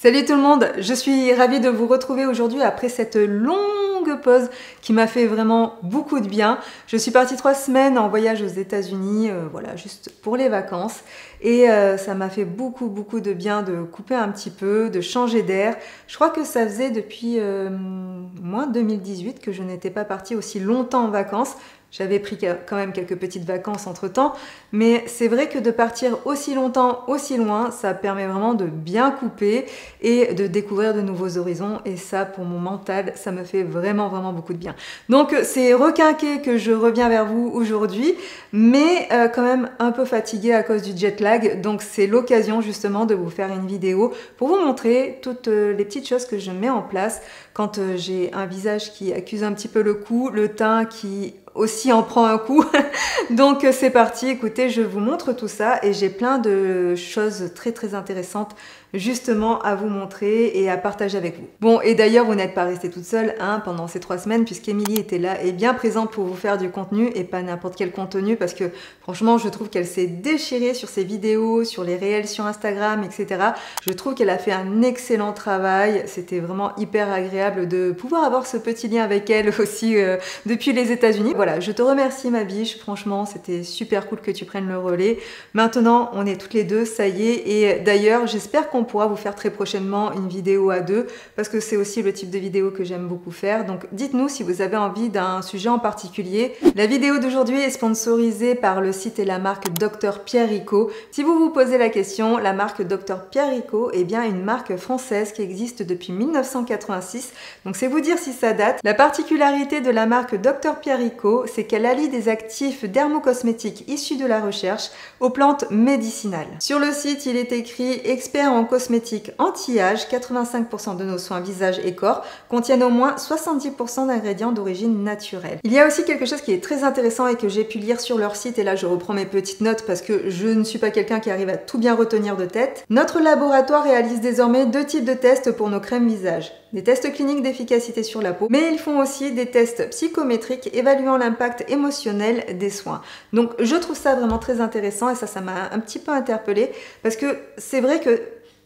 Salut tout le monde, je suis ravie de vous retrouver aujourd'hui après cette longue pause qui m'a fait vraiment beaucoup de bien. Je suis partie 3 semaines en voyage aux États-Unis, voilà, juste pour les vacances. Et ça m'a fait beaucoup de bien de couper un petit peu, de changer d'air. Je crois que ça faisait depuis moins 2018 que je n'étais pas partie aussi longtemps en vacances. J'avais pris quand même quelques petites vacances entre-temps, mais c'est vrai que de partir aussi longtemps, aussi loin, ça permet vraiment de bien couper et de découvrir de nouveaux horizons. Et ça, pour mon mental, ça me fait vraiment beaucoup de bien. Donc, c'est requinqué que je reviens vers vous aujourd'hui, mais quand même un peu fatiguée à cause du jet lag. Donc, c'est l'occasion justement de vous faire une vidéo pour vous montrer toutes les petites choses que je mets en place quand j'ai un visage qui accuse un petit peu le coup, le teint qui aussi en prend un coup. Donc c'est parti, écoutez, je vous montre tout ça et j'ai plein de choses très intéressantes justement à vous montrer et à partager avec vous. Bon, et d'ailleurs, vous n'êtes pas restée toute seule pendant ces 3 semaines puisqu'Émilie était là et bien présente pour vous faire du contenu et pas n'importe quel contenu parce que franchement, je trouve qu'elle s'est déchirée sur ses vidéos, sur les réels sur Instagram, etc. Je trouve qu'elle a fait un excellent travail. C'était vraiment hyper agréable de pouvoir avoir ce petit lien avec elle aussi depuis les États-Unis. Voilà, je te remercie ma biche, franchement, c'était super cool que tu prennes le relais. Maintenant, on est toutes les deux, ça y est, et d'ailleurs, j'espère qu'on pourra vous faire très prochainement une vidéo à deux, parce que c'est aussi le type de vidéo que j'aime beaucoup faire. Donc dites-nous si vous avez envie d'un sujet en particulier. La vidéo d'aujourd'hui est sponsorisée par le site et la marque Dr Pierre Rico. Si vous vous posez la question, la marque Dr Pierre Rico est bien une marque française qui existe depuis 1986, donc c'est vous dire si ça date. La particularité de la marque Dr Pierre Rico, c'est qu'elle allie des actifs dermocosmétiques issus de la recherche aux plantes médicinales. Sur le site, il est écrit « Expert en cosmétiques anti-âge, 85% de nos soins visage et corps contiennent au moins 70% d'ingrédients d'origine naturelle ». Il y a aussi quelque chose qui est très intéressant et que j'ai pu lire sur leur site, et là je reprends mes petites notes parce que je ne suis pas quelqu'un qui arrive à tout bien retenir de tête. Notre laboratoire réalise désormais 2 types de tests pour nos crèmes visage. Des tests cliniques d'efficacité sur la peau, mais ils font aussi des tests psychométriques évaluant l'impact émotionnel des soins. Donc je trouve ça vraiment très intéressant et ça m'a un petit peu interpellée parce que c'est vrai que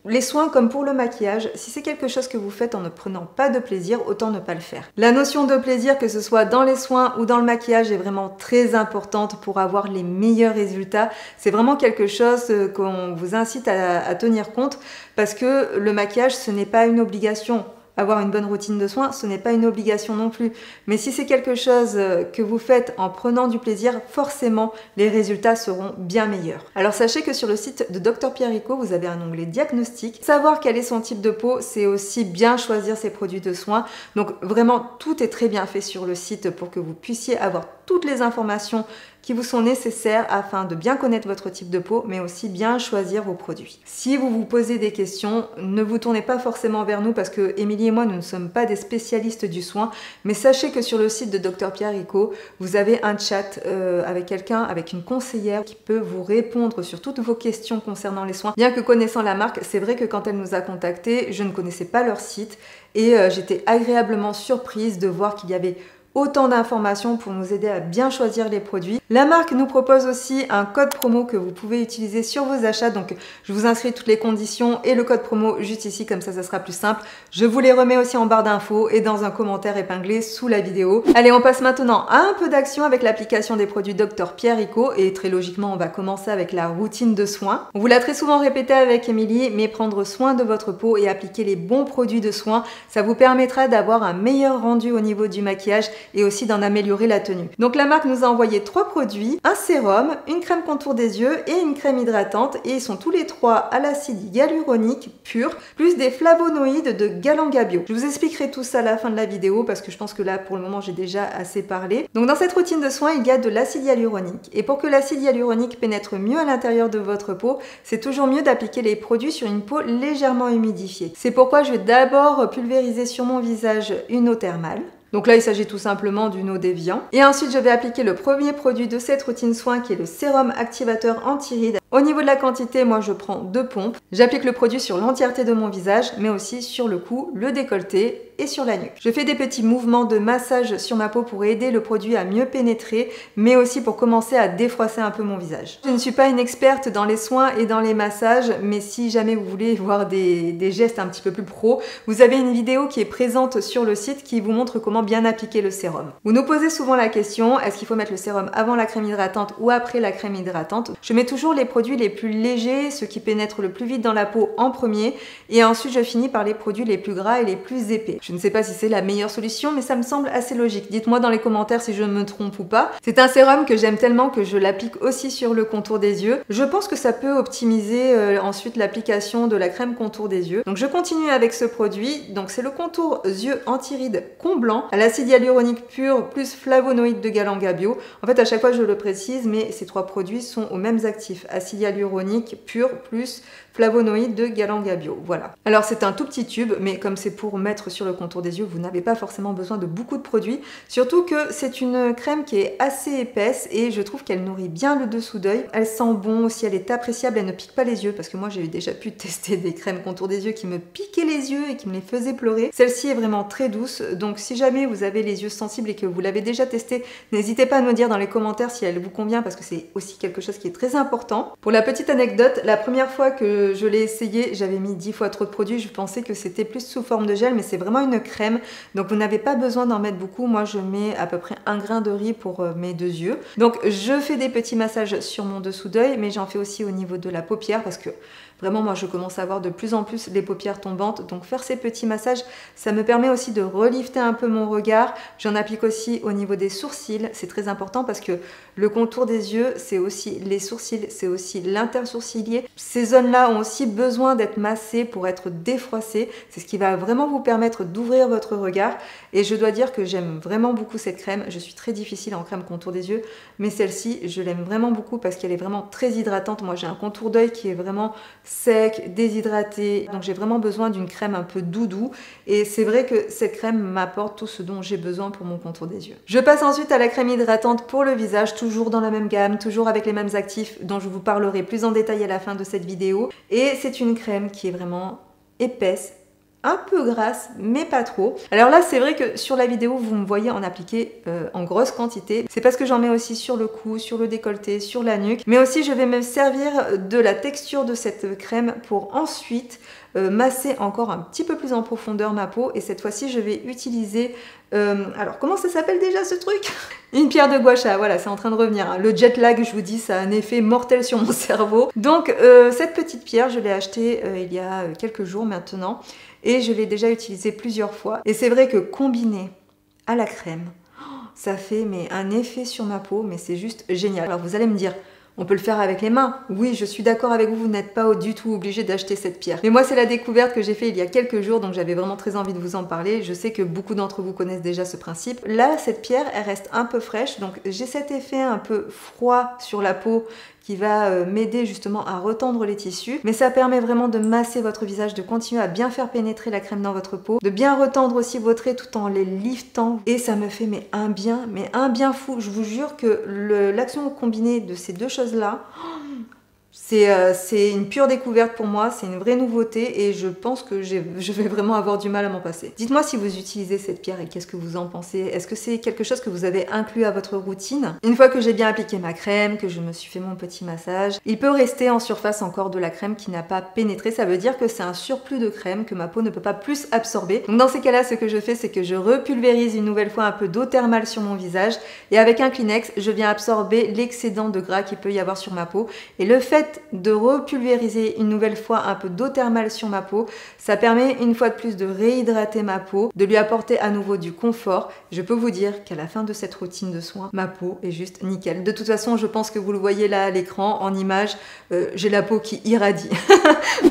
les soins, comme pour le maquillage, si c'est quelque chose que vous faites en ne prenant pas de plaisir, autant ne pas le faire. La notion de plaisir, que ce soit dans les soins ou dans le maquillage, est vraiment très importante pour avoir les meilleurs résultats. C'est vraiment quelque chose qu'on vous incite à tenir compte parce que le maquillage, ce n'est pas une obligation. Avoir une bonne routine de soins, ce n'est pas une obligation non plus. Mais si c'est quelque chose que vous faites en prenant du plaisir, forcément, les résultats seront bien meilleurs. Alors sachez que sur le site de Dr Pierre Rico, vous avez un onglet diagnostic. Savoir quel est son type de peau, c'est aussi bien choisir ses produits de soins. Donc vraiment, tout est très bien fait sur le site pour que vous puissiez avoir toutes les informations qui vous sont nécessaires afin de bien connaître votre type de peau, mais aussi bien choisir vos produits. Si vous vous posez des questions, ne vous tournez pas forcément vers nous parce que Émilie et moi, nous ne sommes pas des spécialistes du soin, mais sachez que sur le site de Dr Pierre Rico, vous avez un chat avec quelqu'un, avec une conseillère qui peut vous répondre sur toutes vos questions concernant les soins. Bien que connaissant la marque, c'est vrai que quand elle nous a contactés, je ne connaissais pas leur site et j'étais agréablement surprise de voir qu'il y avait autant d'informations pour nous aider à bien choisir les produits. La marque nous propose aussi un code promo que vous pouvez utiliser sur vos achats. Donc, je vous inscris toutes les conditions et le code promo juste ici, comme ça sera plus simple. Je vous les remets aussi en barre d'infos et dans un commentaire épinglé sous la vidéo. Allez, on passe maintenant à un peu d'action avec l'application des produits Dr Pierre Rico. Et très logiquement, on va commencer avec la routine de soins. On vous l'a très souvent répété avec Émilie, mais prendre soin de votre peau et appliquer les bons produits de soins, ça vous permettra d'avoir un meilleur rendu au niveau du maquillage et aussi d'en améliorer la tenue. Donc la marque nous a envoyé 3 produits, un sérum, une crème contour des yeux et une crème hydratante, et ils sont tous les 3 à l'acide hyaluronique pur, plus des flavonoïdes de Galangal Bio. Je vous expliquerai tout ça à la fin de la vidéo parce que je pense que là pour le moment j'ai déjà assez parlé. Donc dans cette routine de soins, il y a de l'acide hyaluronique, et pour que l'acide hyaluronique pénètre mieux à l'intérieur de votre peau, c'est toujours mieux d'appliquer les produits sur une peau légèrement humidifiée. C'est pourquoi je vais d'abord pulvériser sur mon visage une eau thermale. Donc là, il s'agit tout simplement d'une eau déviant. Et ensuite, je vais appliquer le premier produit de cette routine soin qui est le sérum activateur anti-rides Au niveau de la quantité, moi je prends 2 pompes. J'applique le produit sur l'entièreté de mon visage, mais aussi sur le cou, le décolleté et sur la nuque. Je fais des petits mouvements de massage sur ma peau pour aider le produit à mieux pénétrer, mais aussi pour commencer à défroisser un peu mon visage. Je ne suis pas une experte dans les soins et dans les massages, mais si jamais vous voulez voir des gestes un petit peu plus pro, vous avez une vidéo qui est présente sur le site qui vous montre comment bien appliquer le sérum. Vous nous posez souvent la question, est-ce qu'il faut mettre le sérum avant la crème hydratante ou après la crème hydratante? Je mets toujours les produits les plus légers, ceux qui pénètrent le plus vite dans la peau en premier, et ensuite je finis par les produits les plus gras et les plus épais. Je ne sais pas si c'est la meilleure solution, mais ça me semble assez logique. Dites-moi dans les commentaires si je me trompe ou pas. C'est un sérum que j'aime tellement que je l'applique aussi sur le contour des yeux. Je pense que ça peut optimiser ensuite l'application de la crème contour des yeux. Donc je continue avec ce produit. Donc c'est le contour yeux anti-rides comblant à l'acide hyaluronique pur plus flavonoïde de Galangal Bio. En fait à chaque fois je le précise, mais ces 3 produits sont aux mêmes actifs. Acide hyaluronique pur plus flavonoïde de Galangal Bio. Voilà. Alors c'est un tout petit tube, mais comme c'est pour mettre sur le contour des yeux, vous n'avez pas forcément besoin de beaucoup de produits. Surtout que c'est une crème qui est assez épaisse et je trouve qu'elle nourrit bien le dessous d'œil. Elle sent bon aussi, elle est appréciable, elle ne pique pas les yeux parce que moi j'ai déjà pu tester des crèmes contour des yeux qui me piquaient les yeux et qui me les faisaient pleurer. Celle-ci est vraiment très douce, donc si jamais vous avez les yeux sensibles et que vous l'avez déjà testée, n'hésitez pas à me dire dans les commentaires si elle vous convient parce que c'est aussi quelque chose qui est très important. Pour la petite anecdote, la première fois que je l'ai essayé, j'avais mis 10 fois trop de produits, je pensais que c'était plus sous forme de gel, mais c'est vraiment une crème, donc vous n'avez pas besoin d'en mettre beaucoup. Moi je mets à peu près un grain de riz pour mes 2 yeux. Donc je fais des petits massages sur mon dessous d'œil, mais j'en fais aussi au niveau de la paupière parce que vraiment moi je commence à avoir de plus en plus les paupières tombantes, donc faire ces petits massages, ça me permet aussi de relifter un peu mon regard. J'en applique aussi au niveau des sourcils, c'est très important parce que le contour des yeux, c'est aussi les sourcils, c'est aussi l'intersourcilier. Ces zones-là ont aussi besoin d'être massées pour être défroissées. C'est ce qui va vraiment vous permettre d'ouvrir votre regard. Et je dois dire que j'aime vraiment beaucoup cette crème. Je suis très difficile en crème contour des yeux, mais celle-ci, je l'aime vraiment beaucoup parce qu'elle est vraiment très hydratante. Moi, j'ai un contour d'œil qui est vraiment sec, déshydraté. Donc, j'ai vraiment besoin d'une crème un peu doudou. Et c'est vrai que cette crème m'apporte tout ce dont j'ai besoin pour mon contour des yeux. Je passe ensuite à la crème hydratante pour le visage, toujours dans la même gamme, toujours avec les mêmes actifs dont je vous parlerai plus en détail à la fin de cette vidéo. Et c'est une crème qui est vraiment épaisse, un peu grasse, mais pas trop. Alors là, c'est vrai que sur la vidéo, vous me voyez en appliquer en grosse quantité. C'est parce que j'en mets aussi sur le cou, sur le décolleté, sur la nuque. Mais aussi, je vais me servir de la texture de cette crème pour ensuite masser encore un petit peu plus en profondeur ma peau. Et cette fois-ci, je vais utiliser... alors, comment ça s'appelle déjà ce truc? Une pierre de gua sha, voilà, c'est en train de revenir. Hein. Le jet lag, je vous dis, ça a un effet mortel sur mon cerveau. Donc, cette petite pierre, je l'ai achetée il y a quelques jours maintenant. Et je l'ai déjà utilisée plusieurs fois. Et c'est vrai que combiné à la crème, ça fait un effet sur ma peau, mais c'est juste génial. Alors, vous allez me dire... On peut le faire avec les mains. Oui, je suis d'accord avec vous, vous n'êtes pas du tout obligé d'acheter cette pierre. Mais moi, c'est la découverte que j'ai fait il y a quelques jours, donc j'avais vraiment très envie de vous en parler. Je sais que beaucoup d'entre vous connaissent déjà ce principe. Là, cette pierre, elle reste un peu fraîche, donc j'ai cet effet un peu froid sur la peau qui va m'aider justement à retendre les tissus. Mais ça permet vraiment de masser votre visage, de continuer à bien faire pénétrer la crème dans votre peau, de bien retendre aussi vos traits tout en les liftant. Et ça me fait un bien fou. Je vous jure que l'action combinée de ces deux choses-là, c'est une pure découverte pour moi, c'est une vraie nouveauté et je pense que je vais vraiment avoir du mal à m'en passer. Dites-moi si vous utilisez cette pierre et qu'est-ce que vous en pensez. Est-ce que c'est quelque chose que vous avez inclus à votre routine? Une fois que j'ai bien appliqué ma crème, que je me suis fait mon petit massage, il peut rester en surface encore de la crème qui n'a pas pénétré. Ça veut dire que c'est un surplus de crème que ma peau ne peut pas plus absorber. Donc dans ces cas-là, ce que je fais, c'est que je repulvérise une nouvelle fois un peu d'eau thermale sur mon visage et avec un Kleenex, je viens absorber l'excédent de gras qu'il peut y avoir sur ma peau. Et le fait de repulvériser une nouvelle fois un peu d'eau thermale sur ma peau, ça permet une fois de plus de réhydrater ma peau, de lui apporter à nouveau du confort. Je peux vous dire qu'à la fin de cette routine de soins, ma peau est juste nickel. De toute façon, je pense que vous le voyez là à l'écran, en image, j'ai la peau qui irradie.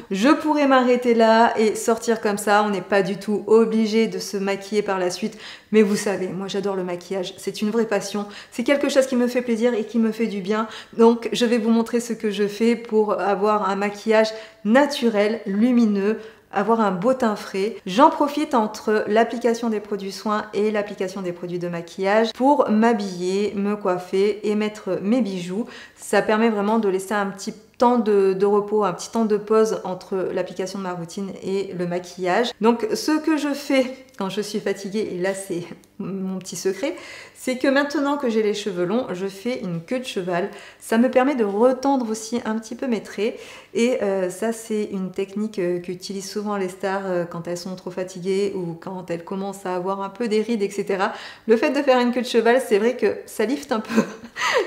Je pourrais m'arrêter là et sortir comme ça, on n'est pas du tout obligé de se maquiller par la suite, mais vous savez, moi j'adore le maquillage, c'est une vraie passion, c'est quelque chose qui me fait plaisir et qui me fait du bien, donc je vais vous montrer ce que je fais pour avoir un maquillage naturel, lumineux, avoir un beau teint frais. J'en profite entre l'application des produits soins et l'application des produits de maquillage pour m'habiller, me coiffer et mettre mes bijoux. Ça permet vraiment de laisser un petit temps de repos, un petit temps de pause entre l'application de ma routine et le maquillage. Donc ce que je fais quand je suis fatiguée, et là c'est mon petit secret, c'est que maintenant que j'ai les cheveux longs, je fais une queue de cheval. Ça me permet de retendre aussi un petit peu mes traits et ça c'est une technique qu'utilisent souvent les stars quand elles sont trop fatiguées ou quand elles commencent à avoir un peu des rides, etc. Le fait de faire une queue de cheval, c'est vrai que ça lifte un peu.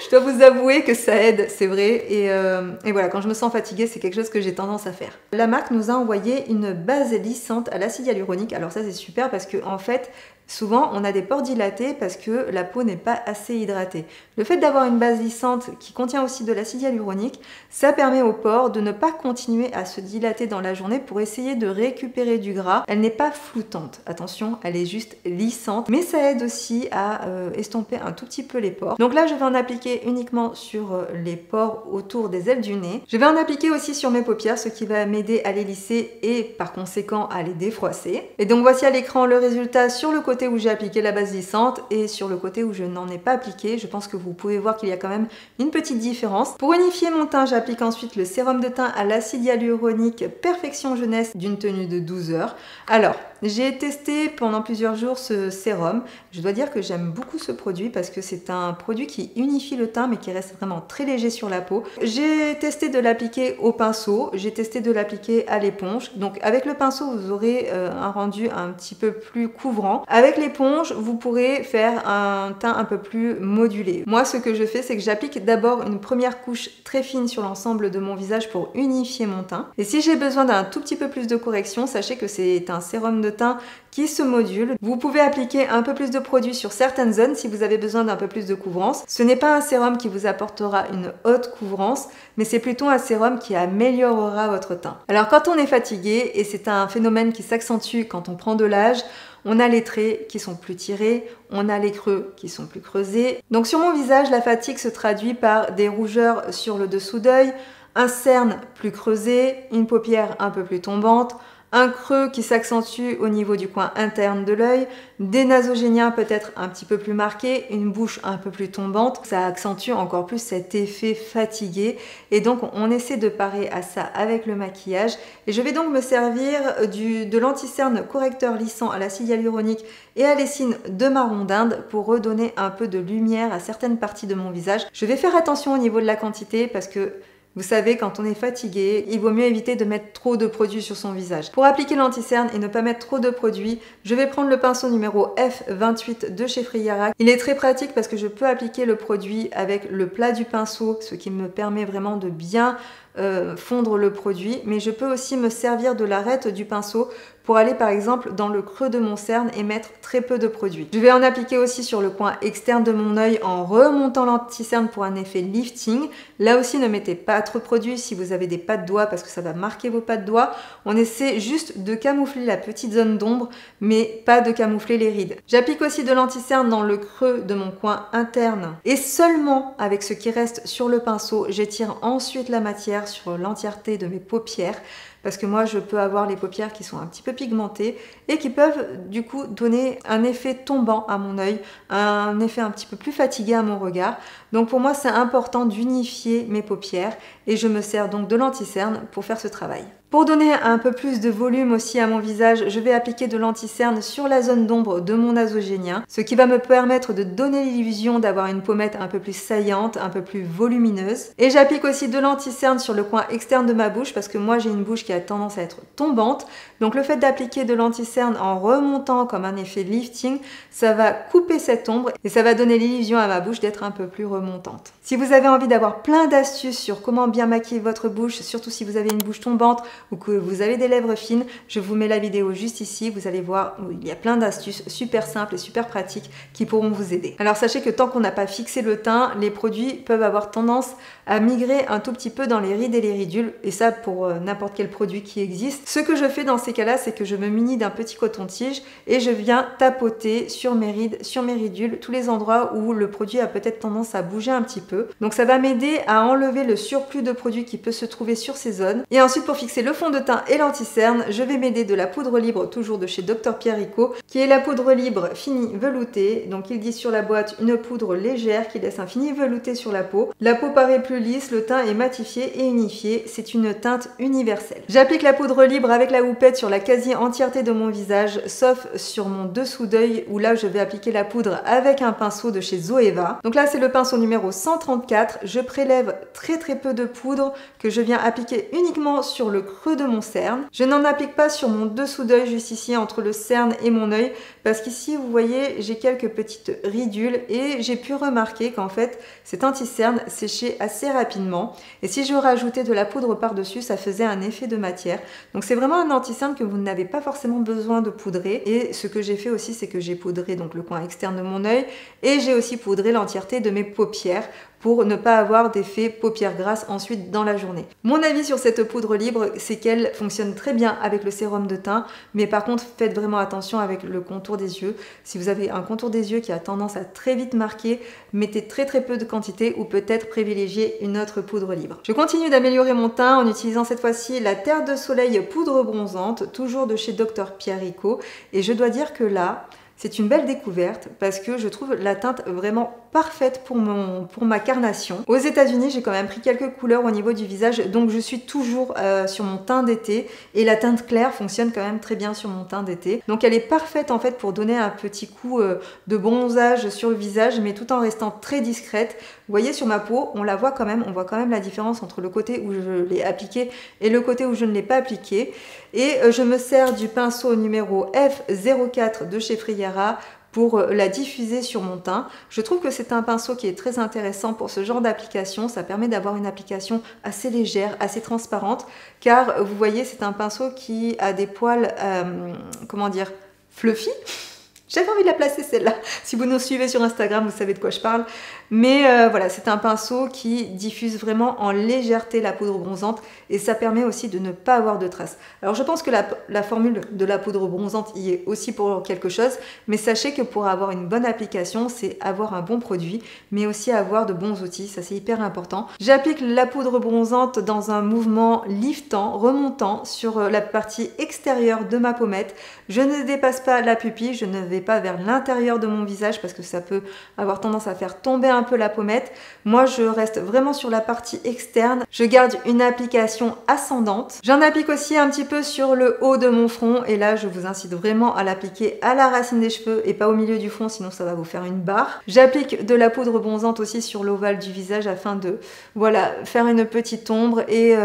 Je dois vous avouer que ça aide, c'est vrai. Et voilà, quand je me sens fatiguée, c'est quelque chose que j'ai tendance à faire. La marque nous a envoyé une base lissante à l'acide hyaluronique. Alors ça c'est super parce que en fait, souvent, on a des pores dilatés parce que la peau n'est pas assez hydratée. Le fait d'avoir une base lissante qui contient aussi de l'acide hyaluronique, ça permet aux pores de ne pas continuer à se dilater dans la journée pour essayer de récupérer du gras. Elle n'est pas floutante, attention, elle est juste lissante, mais ça aide aussi à estomper un tout petit peu les pores. Donc là, je vais en appliquer uniquement sur les pores autour des ailes du nez. Je vais en appliquer aussi sur mes paupières, ce qui va m'aider à les lisser et par conséquent à les défroisser. Et donc voici à l'écran le résultat sur le côté où j'ai appliqué la base lissante et sur le côté où je n'en ai pas appliqué. Je pense que vous pouvez voir qu'il y a quand même une petite différence. Pour unifier mon teint, j'applique ensuite le sérum de teint à l'acide hyaluronique Perfection Jeunesse d'une tenue de 12 heures. Alors, j'ai testé pendant plusieurs jours ce sérum. Je dois dire que j'aime beaucoup ce produit parce que c'est un produit qui unifie le teint mais qui reste vraiment très léger sur la peau. J'ai testé de l'appliquer au pinceau, j'ai testé de l'appliquer à l'éponge. Donc avec le pinceau, vous aurez un rendu un petit peu plus couvrant. Avec l'éponge, vous pourrez faire un teint un peu plus modulé. Moi, ce que je fais, c'est que j'applique d'abord une première couche très fine sur l'ensemble de mon visage pour unifier mon teint. Et si j'ai besoin d'un tout petit peu plus de correction, sachez que c'est un sérum de teint qui se module. Vous pouvez appliquer un peu plus de produit sur certaines zones si vous avez besoin d'un peu plus de couvrance. Ce n'est pas un sérum qui vous apportera une haute couvrance, mais c'est plutôt un sérum qui améliorera votre teint. Alors quand on est fatigué, et c'est un phénomène qui s'accentue quand on prend de l'âge, on a les traits qui sont plus tirés, on a les creux qui sont plus creusés. Donc sur mon visage, la fatigue se traduit par des rougeurs sur le dessous d'œil, un cerne plus creusé, une paupière un peu plus tombante, un creux qui s'accentue au niveau du coin interne de l'œil, des nasogéniens peut-être un petit peu plus marqués, une bouche un peu plus tombante. Ça accentue encore plus cet effet fatigué et donc on essaie de parer à ça avec le maquillage. Et je vais donc me servir de l'anti-cerne correcteur lissant à l'acide hyaluronique et à l'essine de marron d'Inde pour redonner un peu de lumière à certaines parties de mon visage. Je vais faire attention au niveau de la quantité parce que vous savez, quand on est fatigué, il vaut mieux éviter de mettre trop de produits sur son visage. Pour appliquer l'anti-cerne et ne pas mettre trop de produits, je vais prendre le pinceau numéro F28 de chez Friara. Il est très pratique parce que je peux appliquer le produit avec le plat du pinceau, ce qui me permet vraiment de bien fondre le produit, mais je peux aussi me servir de l'arête du pinceau pour aller par exemple dans le creux de mon cerne et mettre très peu de produit. Je vais en appliquer aussi sur le coin externe de mon œil en remontant l'anti-cerne pour un effet lifting. Là aussi, ne mettez pas trop de produit si vous avez des pas de doigts parce que ça va marquer vos pas de doigts. On essaie juste de camoufler la petite zone d'ombre, mais pas de camoufler les rides. J'applique aussi de l'anti-cerne dans le creux de mon coin interne et seulement avec ce qui reste sur le pinceau, j'étire ensuite la matière sur l'entièreté de mes paupières parce que moi je peux avoir les paupières qui sont un petit peu pigmentées et qui peuvent du coup donner un effet tombant à mon œil, un effet un petit peu plus fatigué à mon regard. Donc pour moi c'est important d'unifier mes paupières et je me sers donc de l'anti-cerne pour faire ce travail. Pour donner un peu plus de volume aussi à mon visage, je vais appliquer de l'anti-cerne sur la zone d'ombre de mon nasogénien, ce qui va me permettre de donner l'illusion d'avoir une pommette un peu plus saillante, un peu plus volumineuse. Et j'applique aussi de l'anti-cerne sur le coin externe de ma bouche parce que moi j'ai une bouche qui a tendance à être tombante. Donc le fait d'appliquer de l'anti-cerne en remontant comme un effet lifting, ça va couper cette ombre et ça va donner l'illusion à ma bouche d'être un peu plus remontante. Si vous avez envie d'avoir plein d'astuces sur comment bien maquiller votre bouche, surtout si vous avez une bouche tombante ou que vous avez des lèvres fines, je vous mets la vidéo juste ici. Vous allez voir, il y a plein d'astuces super simples et super pratiques qui pourront vous aider. Alors sachez que tant qu'on n'a pas fixé le teint, les produits peuvent avoir tendance à migrer un tout petit peu dans les rides et les ridules, et ça pour n'importe quel produit qui existe. Ce que je fais dans ces cas-là, c'est que je me munis d'un petit coton-tige et je viens tapoter sur mes rides, sur mes ridules, tous les endroits où le produit a peut-être tendance à bouger un petit peu. Donc ça va m'aider à enlever le surplus de produit qui peut se trouver sur ces zones. Et ensuite pour fixer le fond de teint et l'anti-cerne, je vais m'aider de la poudre libre, toujours de chez Dr Pierrico, qui est la poudre libre fini veloutée. Donc il dit sur la boîte une poudre légère qui laisse un fini velouté sur la peau. La peau paraît plus lisse, le teint est matifié et unifié. C'est une teinte universelle. J'applique la poudre libre avec la houppette sur la quasi-entièreté de mon visage, sauf sur mon dessous d'œil où là je vais appliquer la poudre avec un pinceau de chez Zoeva. Donc là c'est le pinceau numéro 134. Je prélève très peu de poudre que je viens appliquer uniquement sur le creux de mon cerne. Je n'en applique pas sur mon dessous d'œil juste ici entre le cerne et mon œil parce qu'ici vous voyez j'ai quelques petites ridules et j'ai pu remarquer qu'en fait cet anti-cerne séchait assez rapidement et si je rajoutais de la poudre par-dessus ça faisait un effet de matière. Donc c'est vraiment un anti-cerne que vous n'avez pas forcément besoin de poudrer et ce que j'ai fait aussi c'est que j'ai poudré donc le coin externe de mon œil et j'ai aussi poudré l'entièreté de mes paupières pour ne pas avoir d'effet paupières grasses ensuite dans la journée. Mon avis sur cette poudre libre, c'est qu'elle fonctionne très bien avec le sérum de teint, mais par contre, faites vraiment attention avec le contour des yeux. Si vous avez un contour des yeux qui a tendance à très vite marquer, mettez très peu de quantité ou peut-être privilégiez une autre poudre libre. Je continue d'améliorer mon teint en utilisant cette fois-ci la Terre de Soleil poudre bronzante, toujours de chez Dr Pierrico, et je dois dire que là, c'est une belle découverte parce que je trouve la teinte vraiment parfaite pour ma carnation. Aux États-Unis, j'ai quand même pris quelques couleurs au niveau du visage, donc je suis toujours sur mon teint d'été et la teinte claire fonctionne quand même très bien sur mon teint d'été. Donc elle est parfaite en fait pour donner un petit coup de bronzage sur le visage, mais tout en restant très discrète. Vous voyez sur ma peau, on la voit quand même, on voit quand même la différence entre le côté où je l'ai appliqué et le côté où je ne l'ai pas appliqué. Et je me sers du pinceau numéro F04 de chez Friera pour la diffuser sur mon teint. Je trouve que c'est un pinceau qui est très intéressant pour ce genre d'application. Ça permet d'avoir une application assez légère, assez transparente, car vous voyez, c'est un pinceau qui a des poils, comment dire, fluffy. J'avais envie de la placer celle-là. Si vous nous suivez sur Instagram, vous savez de quoi je parle. Mais voilà, c'est un pinceau qui diffuse vraiment en légèreté la poudre bronzante et ça permet aussi de ne pas avoir de traces. Alors je pense que la formule de la poudre bronzante y est aussi pour quelque chose, mais sachez que pour avoir une bonne application, c'est avoir un bon produit, mais aussi avoir de bons outils, ça c'est hyper important. J'applique la poudre bronzante dans un mouvement liftant, remontant sur la partie extérieure de ma pommette. Je ne dépasse pas la pupille, je ne vais pas vers l'intérieur de mon visage parce que ça peut avoir tendance à faire tomber un peu la pommette. Moi je reste vraiment sur la partie externe. Je garde une application ascendante. J'en applique aussi un petit peu sur le haut de mon front et là je vous incite vraiment à l'appliquer à la racine des cheveux et pas au milieu du front sinon ça va vous faire une barre. J'applique de la poudre bronzante aussi sur l'ovale du visage afin de voilà, faire une petite ombre et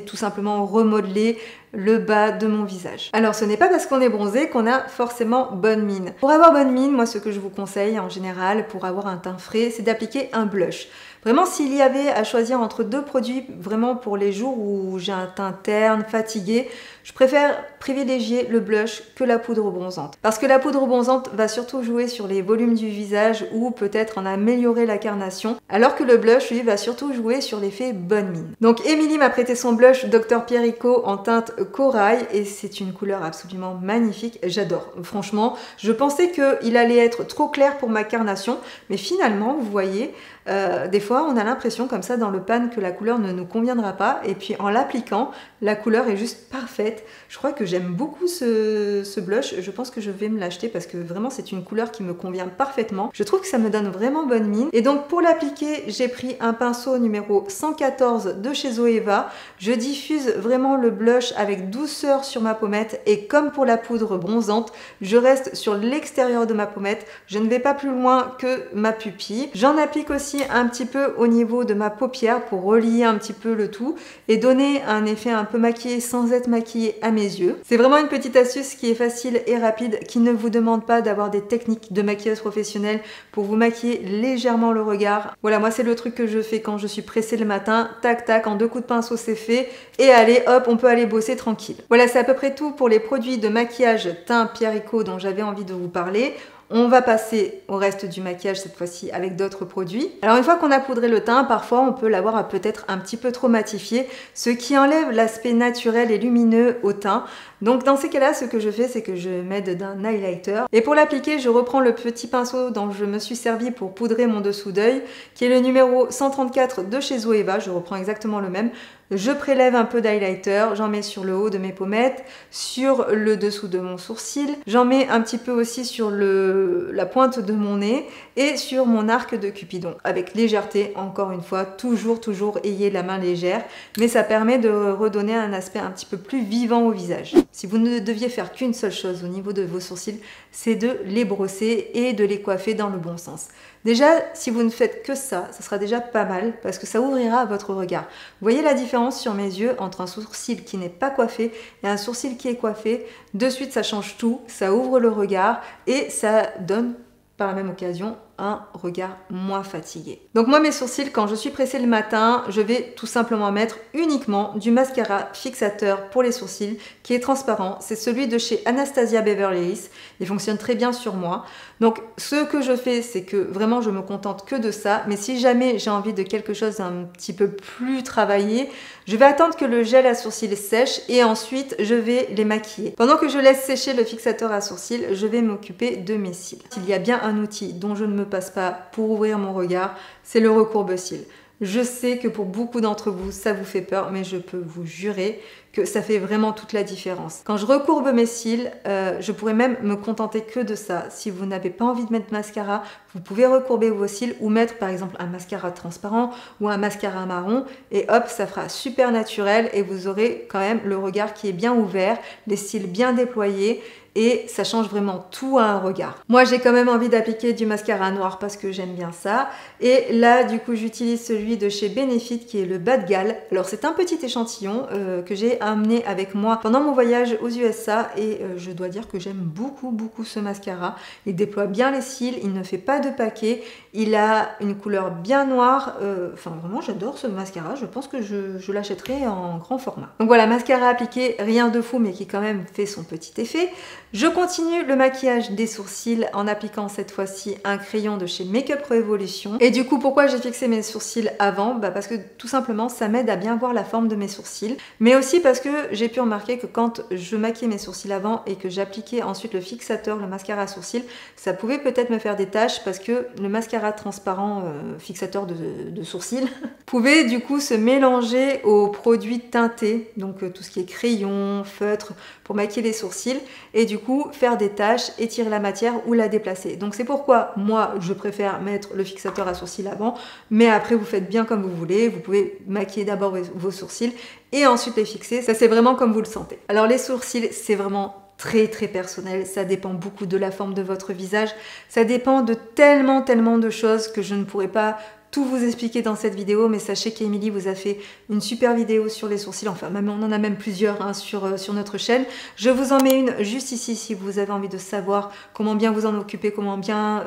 tout simplement remodeler le bas de mon visage. Alors ce n'est pas parce qu'on est bronzé qu'on a forcément bonne mine. Pour avoir bonne mine, moi ce que je vous conseille en général pour avoir un teint frais, c'est d'appliquer un blush. Vraiment s'il y avait à choisir entre deux produits vraiment pour les jours où j'ai un teint terne, fatigué, je préfère privilégier le blush que la poudre bronzante. Parce que la poudre bronzante va surtout jouer sur les volumes du visage ou peut-être en améliorer la carnation, alors que le blush lui va surtout jouer sur l'effet bonne mine. Donc Émilie m'a prêté son blush Dr Pierrico en teinte corail et c'est une couleur absolument magnifique, j'adore. Franchement, je pensais qu'il allait être trop clair pour ma carnation, mais finalement, vous voyez, des fois on a l'impression comme ça dans le pan que la couleur ne nous conviendra pas et puis en l'appliquant, la couleur est juste parfaite. Je crois que j'aime beaucoup ce blush, je pense que je vais me l'acheter parce que vraiment c'est une couleur qui me convient parfaitement. Je trouve que ça me donne vraiment bonne mine. Et donc pour l'appliquer, j'ai pris un pinceau numéro 114 de chez Zoeva. Je diffuse vraiment le blush avec douceur sur ma pommette et comme pour la poudre bronzante, je reste sur l'extérieur de ma pommette. Je ne vais pas plus loin que ma pupille. J'en applique aussi un petit peu au niveau de ma paupière pour relier un petit peu le tout et donner un effet un peu maquillé sans être maquillé à mes yeux. C'est vraiment une petite astuce qui est facile et rapide, qui ne vous demande pas d'avoir des techniques de maquilleuse professionnelle pour vous maquiller légèrement le regard. Voilà, moi c'est le truc que je fais quand je suis pressée le matin. Tac tac, en 2 coups de pinceau c'est fait et allez hop, on peut aller bosser tranquille. Voilà, c'est à peu près tout pour les produits de maquillage teint Pierrico dont j'avais envie de vous parler. On va passer au reste du maquillage cette fois-ci avec d'autres produits. Alors une fois qu'on a poudré le teint, parfois on peut l'avoir peut-être un petit peu trop matifié, ce qui enlève l'aspect naturel et lumineux au teint. Donc dans ces cas-là, ce que je fais, c'est que je m'aide d'un highlighter. Et pour l'appliquer, je reprends le petit pinceau dont je me suis servi pour poudrer mon dessous d'œil, qui est le numéro 134 de chez Zoeva. Je reprends exactement le même. Je prélève un peu d'highlighter, j'en mets sur le haut de mes pommettes, sur le dessous de mon sourcil, j'en mets un petit peu aussi sur la pointe de mon nez et sur mon arc de Cupidon. Avec légèreté, encore une fois, toujours ayez la main légère, mais ça permet de redonner un aspect un petit peu plus vivant au visage. Si vous ne deviez faire qu'une seule chose au niveau de vos sourcils, c'est de les brosser et de les coiffer dans le bon sens. Déjà, si vous ne faites que ça sera déjà pas mal parce que ça ouvrira votre regard. Vous voyez la différence sur mes yeux entre un sourcil qui n'est pas coiffé et un sourcil qui est coiffé. De suite, ça change tout, ça ouvre le regard et ça donne par la même occasion un regard moins fatigué. Donc moi mes sourcils, quand je suis pressée le matin, je vais tout simplement mettre uniquement du mascara fixateur pour les sourcils qui est transparent. C'est celui de chez Anastasia Beverly Hills. Il fonctionne très bien sur moi. Donc ce que je fais, c'est que vraiment je me contente que de ça. Mais si jamais j'ai envie de quelque chose d'un petit peu plus travaillé, je vais attendre que le gel à sourcils sèche et ensuite je vais les maquiller. Pendant que je laisse sécher le fixateur à sourcils, je vais m'occuper de mes cils. Il y a bien un outil dont je ne me passe pas pour ouvrir mon regard, c'est le recourbe-cils. Je sais que pour beaucoup d'entre vous, ça vous fait peur, mais je peux vous jurer que ça fait vraiment toute la différence. Quand je recourbe mes cils, je pourrais même me contenter que de ça. Si vous n'avez pas envie de mettre mascara, vous pouvez recourber vos cils ou mettre par exemple un mascara transparent ou un mascara marron et hop, ça fera super naturel et vous aurez quand même le regard qui est bien ouvert, les cils bien déployés et ça change vraiment tout à un regard. Moi j'ai quand même envie d'appliquer du mascara noir parce que j'aime bien ça et là du coup j'utilise celui de chez Benefit qui est le Bad Gal. Alors c'est un petit échantillon que j'ai amené avec moi pendant mon voyage aux USA et je dois dire que j'aime beaucoup ce mascara. Il déploie bien les cils, il ne fait pas de paquet, il a une couleur bien noire, enfin vraiment j'adore ce mascara, je pense que je l'achèterai en grand format. Donc voilà, mascara appliqué, rien de fou mais qui quand même fait son petit effet. Je continue le maquillage des sourcils en appliquant cette fois-ci un crayon de chez Makeup Revolution. Et du coup, pourquoi j'ai fixé mes sourcils avant? Parce que tout simplement, ça m'aide à bien voir la forme de mes sourcils. Mais aussi parce que j'ai pu remarquer que quand je maquillais mes sourcils avant et que j'appliquais ensuite le fixateur, le mascara à sourcils, ça pouvait peut-être me faire des taches parce que le mascara transparent fixateur de sourcils pouvait du coup se mélanger aux produits teintés. Donc tout ce qui est crayon, feutre, pour maquiller les sourcils. Et du coup, faire des taches, étirer la matière ou la déplacer. Donc c'est pourquoi moi, je préfère mettre le fixateur à sourcils avant. Mais après, vous faites bien comme vous voulez. Vous pouvez maquiller d'abord vos sourcils et ensuite les fixer. Ça, c'est vraiment comme vous le sentez. Alors les sourcils, c'est vraiment très personnel, ça dépend beaucoup de la forme de votre visage, ça dépend de tellement de choses que je ne pourrais pas tout vous expliquer dans cette vidéo, mais sachez qu'Emilie vous a fait une super vidéo sur les sourcils, enfin même, on en a même plusieurs hein, sur notre chaîne. Je vous en mets une juste ici si vous avez envie de savoir comment bien vous en occuper, comment bien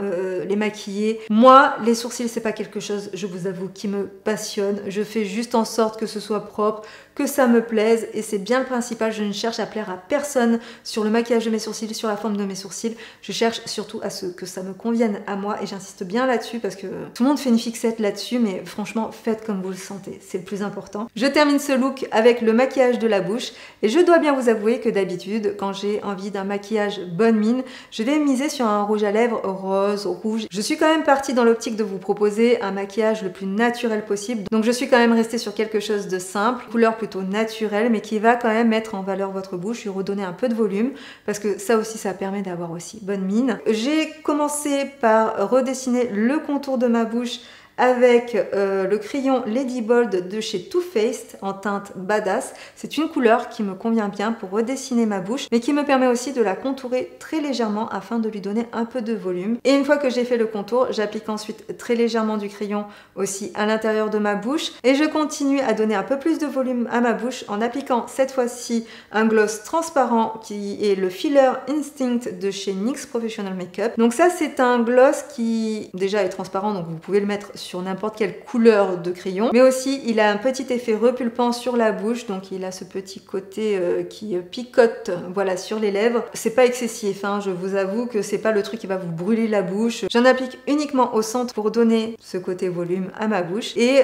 les maquiller. Moi, les sourcils, c'est pas quelque chose, je vous avoue, qui me passionne. Je fais juste en sorte que ce soit propre, que ça me plaise et c'est bien le principal. Je ne cherche à plaire à personne sur le maquillage de mes sourcils, sur la forme de mes sourcils. Je cherche surtout à ce que ça me convienne à moi et j'insiste bien là-dessus parce que tout le monde fait une fixette là-dessus, mais franchement, faites comme vous le sentez, c'est le plus important. Je termine ce look avec le maquillage de la bouche et je dois bien vous avouer que d'habitude, quand j'ai envie d'un maquillage bonne mine, je vais miser sur un rouge à lèvres rose, rouge. Je suis quand même partie dans l'optique de vous proposer un maquillage le plus naturel possible, donc je suis quand même restée sur quelque chose de simple, couleur plutôt naturel, mais qui va quand même mettre en valeur votre bouche, lui redonner un peu de volume, parce que ça aussi, ça permet d'avoir aussi bonne mine. J'ai commencé par redessiner le contour de ma bouche avec le crayon Lady Bold de chez Too Faced en teinte Badass. C'est une couleur qui me convient bien pour redessiner ma bouche, mais qui me permet aussi de la contourer très légèrement afin de lui donner un peu de volume. Et une fois que j'ai fait le contour, j'applique ensuite très légèrement du crayon aussi à l'intérieur de ma bouche et je continue à donner un peu plus de volume à ma bouche en appliquant cette fois-ci un gloss transparent qui est le Filler Instinct de chez NYX Professional Makeup. Donc ça, c'est un gloss qui déjà est transparent, donc vous pouvez le mettre sur n'importe quelle couleur de crayon, mais aussi il a un petit effet repulpant sur la bouche, donc il a ce petit côté qui picote, voilà, sur les lèvres. C'est pas excessif, hein, je vous avoue que c'est pas le truc qui va vous brûler la bouche. J'en applique uniquement au centre pour donner ce côté volume à ma bouche et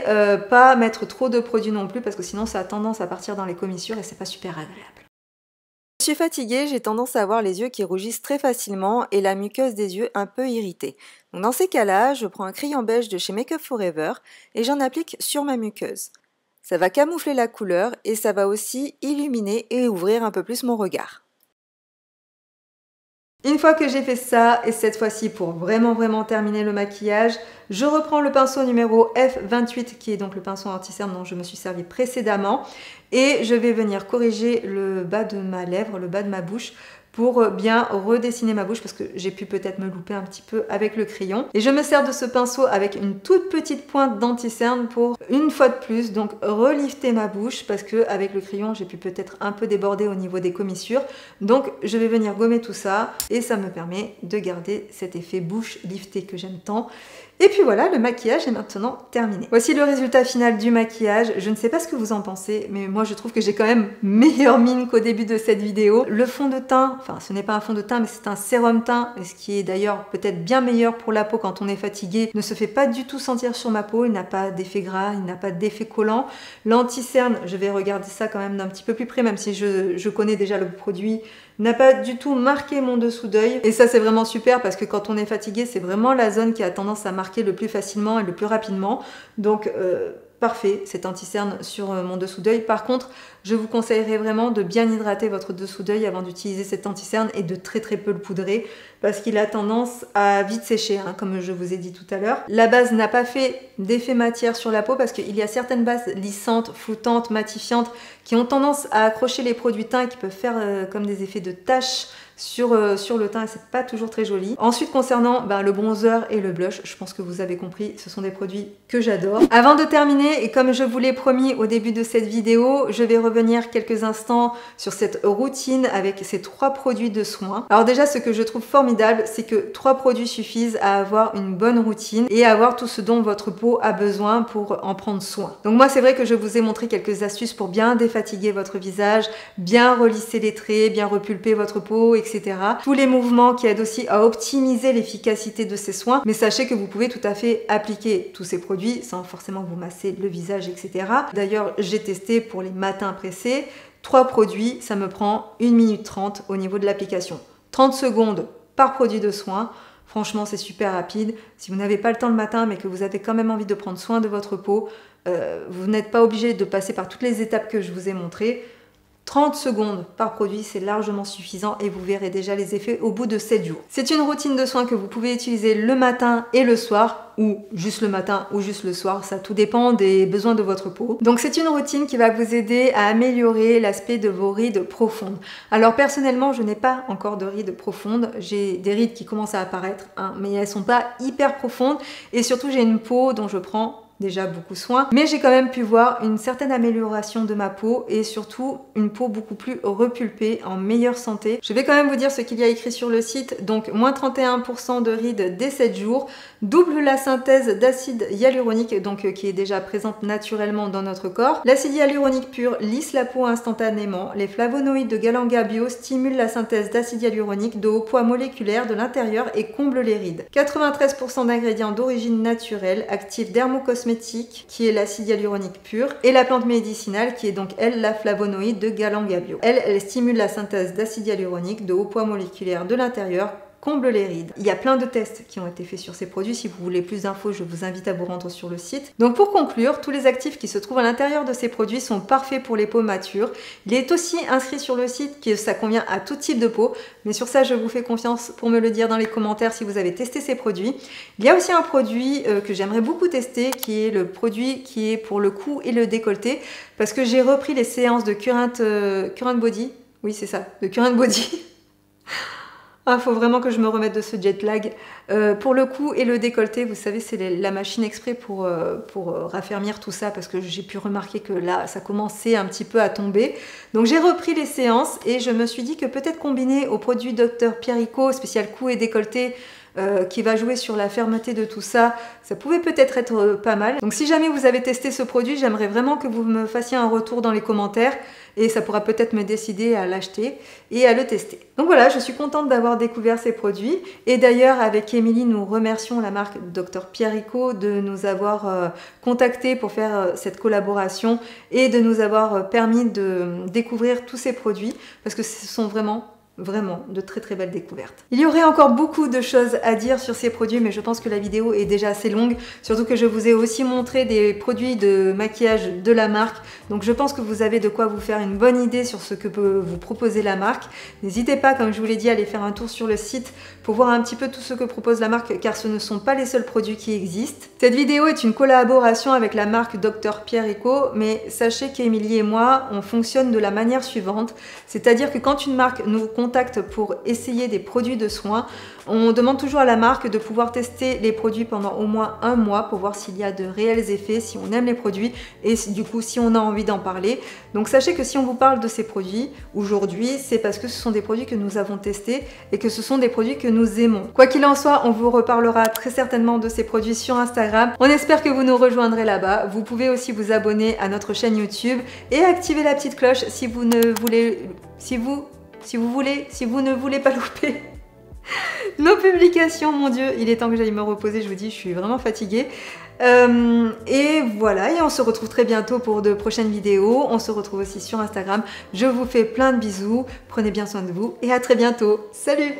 pas mettre trop de produit non plus parce que sinon ça a tendance à partir dans les commissures et c'est pas super agréable. Je suis fatiguée, j'ai tendance à avoir les yeux qui rougissent très facilement et la muqueuse des yeux un peu irritée. Donc dans ces cas-là, je prends un crayon beige de chez Make Up For Ever et j'en applique sur ma muqueuse. Ça va camoufler la couleur et ça va aussi illuminer et ouvrir un peu plus mon regard. Une fois que j'ai fait ça, et cette fois-ci pour vraiment terminer le maquillage, je reprends le pinceau numéro F28 qui est donc le pinceau anti-cerne dont je me suis servi précédemment et je vais venir corriger le bas de ma lèvre, le bas de ma bouche pour bien redessiner ma bouche parce que j'ai pu peut-être me louper un petit peu avec le crayon. Et je me sers de ce pinceau avec une toute petite pointe d'anti-cerne pour une fois de plus donc relifter ma bouche parce que avec le crayon j'ai pu peut-être un peu déborder au niveau des commissures. Donc je vais venir gommer tout ça et ça me permet de garder cet effet bouche liftée que j'aime tant. Et puis voilà, le maquillage est maintenant terminé. Voici le résultat final du maquillage. Je ne sais pas ce que vous en pensez, mais moi je trouve que j'ai quand même meilleure mine qu'au début de cette vidéo. Le fond de teint, enfin ce n'est pas un fond de teint, mais c'est un sérum teint, ce qui est d'ailleurs peut-être bien meilleur pour la peau quand on est fatigué, ne se fait pas du tout sentir sur ma peau, il n'a pas d'effet gras, il n'a pas d'effet collant. L'anti-cerne, je vais regarder ça quand même d'un petit peu plus près, même si je connais déjà le produit, n'a pas du tout marqué mon dessous d'œil. Et ça c'est vraiment super parce que quand on est fatigué, c'est vraiment la zone qui a tendance à marquer le plus facilement et le plus rapidement. Donc parfait, cet anti-cerne sur mon dessous d'œil. Par contre, je vous conseillerais vraiment de bien hydrater votre dessous d'œil avant d'utiliser cet anti-cerne et de très peu le poudrer parce qu'il a tendance à vite sécher, hein, comme je vous ai dit tout à l'heure. La base n'a pas fait d'effet matière sur la peau parce qu'il y a certaines bases lissantes, floutantes, matifiantes qui ont tendance à accrocher les produits teints et qui peuvent faire comme des effets de taches sur le teint et c'est pas toujours très joli. Ensuite concernant le bronzer et le blush, je pense que vous avez compris, ce sont des produits que j'adore. Avant de terminer et comme je vous l'ai promis au début de cette vidéo, je vais revenir quelques instants sur cette routine avec ces 3 produits de soins. Alors déjà ce que je trouve formidable, c'est que 3 produits suffisent à avoir une bonne routine et à avoir tout ce dont votre peau a besoin pour en prendre soin. Donc moi c'est vrai que je vous ai montré quelques astuces pour bien défatiguer votre visage, bien relisser les traits, bien repulper votre peau, etc. Tous les mouvements qui aident aussi à optimiser l'efficacité de ces soins. Mais sachez que vous pouvez tout à fait appliquer tous ces produits sans forcément vous masser le visage, etc. D'ailleurs, j'ai testé pour les matins pressés. 3 produits, ça me prend 1 minute 30 au niveau de l'application. 30 secondes par produit de soin. Franchement, c'est super rapide. Si vous n'avez pas le temps le matin, mais que vous avez quand même envie de prendre soin de votre peau, vous n'êtes pas obligé de passer par toutes les étapes que je vous ai montrées. 30 secondes par produit, c'est largement suffisant et vous verrez déjà les effets au bout de 7 jours. C'est une routine de soins que vous pouvez utiliser le matin et le soir, ou juste le matin ou juste le soir, ça tout dépend des besoins de votre peau. Donc c'est une routine qui va vous aider à améliorer l'aspect de vos rides profondes. Alors personnellement, je n'ai pas encore de rides profondes, j'ai des rides qui commencent à apparaître, hein, mais elles sont pas hyper profondes et surtout j'ai une peau dont je prends déjà beaucoup soin, mais j'ai quand même pu voir une certaine amélioration de ma peau et surtout une peau beaucoup plus repulpée, en meilleure santé. Je vais quand même vous dire ce qu'il y a écrit sur le site, donc moins 31% de rides dès 7 jours, double la synthèse d'acide hyaluronique, donc qui est déjà présente naturellement dans notre corps. L'acide hyaluronique pur lisse la peau instantanément, les flavonoïdes de Galanga Bio stimulent la synthèse d'acide hyaluronique de haut poids moléculaire de l'intérieur et comblent les rides. 93% d'ingrédients d'origine naturelle activent dermocosmétique qui est l'acide hyaluronique pur et la plante médicinale qui est donc elle la flavonoïde de Galanga Bio. Elle stimule la synthèse d'acide hyaluronique de haut poids moléculaire de l'intérieur, comble les rides. Il y a plein de tests qui ont été faits sur ces produits. Si vous voulez plus d'infos, je vous invite à vous rendre sur le site. Donc pour conclure, tous les actifs qui se trouvent à l'intérieur de ces produits sont parfaits pour les peaux matures. Il est aussi inscrit sur le site que ça convient à tout type de peau, mais sur ça je vous fais confiance pour me le dire dans les commentaires si vous avez testé ces produits. Il y a aussi un produit que j'aimerais beaucoup tester qui est le produit qui est pour le cou et le décolleté parce que j'ai repris les séances de Current Body. Oui c'est ça, de Current Body. Ah, faut vraiment que je me remette de ce jet lag. Pour le cou et le décolleté, vous savez, c'est la machine exprès pour raffermir tout ça parce que j'ai pu remarquer que là, ça commençait un petit peu à tomber. Donc j'ai repris les séances et je me suis dit que peut-être combiné au produit Dr Pierrico, spécial cou et décolleté, qui va jouer sur la fermeté de tout ça, ça pouvait peut-être être pas mal. Donc si jamais vous avez testé ce produit, j'aimerais vraiment que vous me fassiez un retour dans les commentaires et ça pourra peut-être me décider à l'acheter et à le tester. Donc voilà, je suis contente d'avoir découvert ces produits et d'ailleurs avec Émilie, nous remercions la marque Dr Pierrico de nous avoir contactés pour faire cette collaboration et de nous avoir permis de découvrir tous ces produits parce que ce sont vraiment Vraiment, de très très belles découvertes. Il y aurait encore beaucoup de choses à dire sur ces produits, mais je pense que la vidéo est déjà assez longue, surtout que je vous ai aussi montré des produits de maquillage de la marque, donc je pense que vous avez de quoi vous faire une bonne idée sur ce que peut vous proposer la marque. N'hésitez pas, comme je vous l'ai dit, à aller faire un tour sur le site pour voir un petit peu tout ce que propose la marque, car ce ne sont pas les seuls produits qui existent. Cette vidéo est une collaboration avec la marque Dr Pierre Eco, mais sachez qu'Emilie et moi, on fonctionne de la manière suivante, c'est-à-dire que quand une marque nous contacte pour essayer des produits de soins, on demande toujours à la marque de pouvoir tester les produits pendant au moins un mois pour voir s'il y a de réels effets, si on aime les produits et du coup si on a envie d'en parler. Donc sachez que si on vous parle de ces produits aujourd'hui, c'est parce que ce sont des produits que nous avons testés et que ce sont des produits que nous aimons. Quoi qu'il en soit, on vous reparlera très certainement de ces produits sur Instagram. On espère que vous nous rejoindrez là-bas. Vous pouvez aussi vous abonner à notre chaîne YouTube et activer la petite cloche si vous ne voulez pas louper nos publications. Mon Dieu, il est temps que j'aille me reposer, je vous dis, je suis vraiment fatiguée. Et voilà, et on se retrouve très bientôt pour de prochaines vidéos. On se retrouve aussi sur Instagram. Je vous fais plein de bisous, prenez bien soin de vous et à très bientôt. Salut!